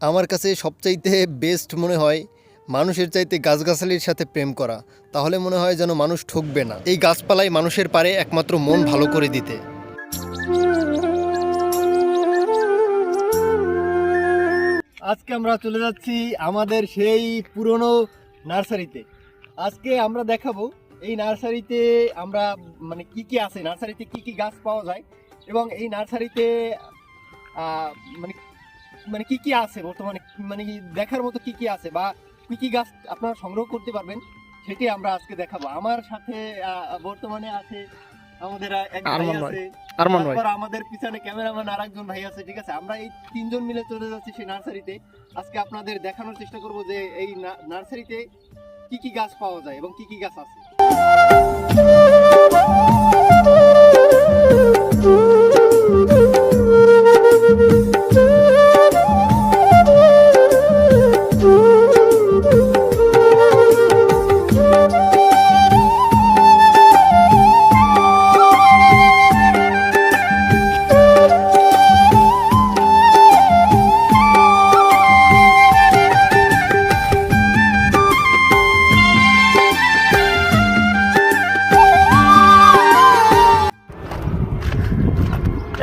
আমার কাছে সবচাইতে বেস্ট মনে হয় মানুষের চাইতে গাছগাছালির সাথে প্রেম করা। তাহলে মনে হয় যেন মানুষ ঠকবে না। এই গাছপালাই মানুষের পারে একমাত্র মন ভালো করে দিতে। আজকে আমরা চলে যাচ্ছি আমাদের সেই পুরনো নার্সারিতে। আজকে আমরা দেখাবো এই নার্সারিতে আমরা মানে কি কি আছে, নার্সারিতে কি কি গাছ পাওয়া যায় এবং এই নার্সারিতে আহ, মানে মানে কি কি আছে বর্তমানে, মানে কি দেখার মতো কি কি আছে বা কি কি গাছ আপনারা সংগ্রহ করতে পারবেন সেটি আমরা আজকে দেখাবো। আমার সাথে বর্তমানে আছে আমাদের এক ভাই আছে, তারপর আমাদের পিছনে ক্যামেরাম্যান আরেকজন ভাই আছে। ঠিক আছে, আমরা এই তিনজন মিলে চলে যাচ্ছি সেই নার্সারিতে। আজকে আপনাদের দেখানোর চেষ্টা করব যে এই নার্সারিতে কি কি গাছ পাওয়া যায় এবং কি কি গাছ আছে।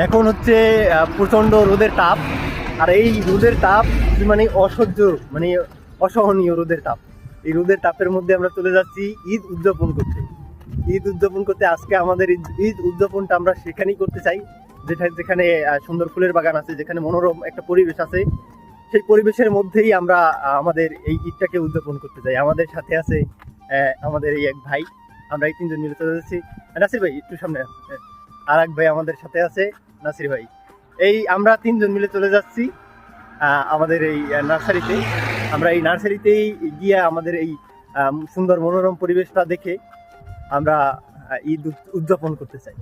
এখন হচ্ছে প্রচন্ড রোদের তাপ, আর এই রোদের তাপ মানে অসহ্য, মানে অসহনীয় রোদের তাপ। এই রোদের তাপের মধ্যে আমরা চলে যাচ্ছি ঈদ উদযাপন করতে। ঈদ উদযাপন করতে আজকে আমাদের ঈদ উদযাপনটা আমরা সেখানেই করতে চাই, যেখানে সুন্দর ফুলের বাগান আছে, যেখানে মনোরম একটা পরিবেশ আছে। সেই পরিবেশের মধ্যেই আমরা আমাদের এই ঈদটাকে উদযাপন করতে চাই। আমাদের সাথে আছে আমাদের এই এক ভাই, আমরা এই তিনজন মিলে চলে যাচ্ছি। নাসির ভাই একটু সামনে, আর এক ভাই আমাদের সাথে আছে নাসির ভাই। এই আমরা তিনজন মিলে চলে যাচ্ছি আমাদের এই নার্সারিতে। আমরা এই নার্সারিতেই গিয়ে আমাদের এই সুন্দর মনোরম পরিবেশটা দেখে আমরা ঈদ উদযাপন করতে চাই।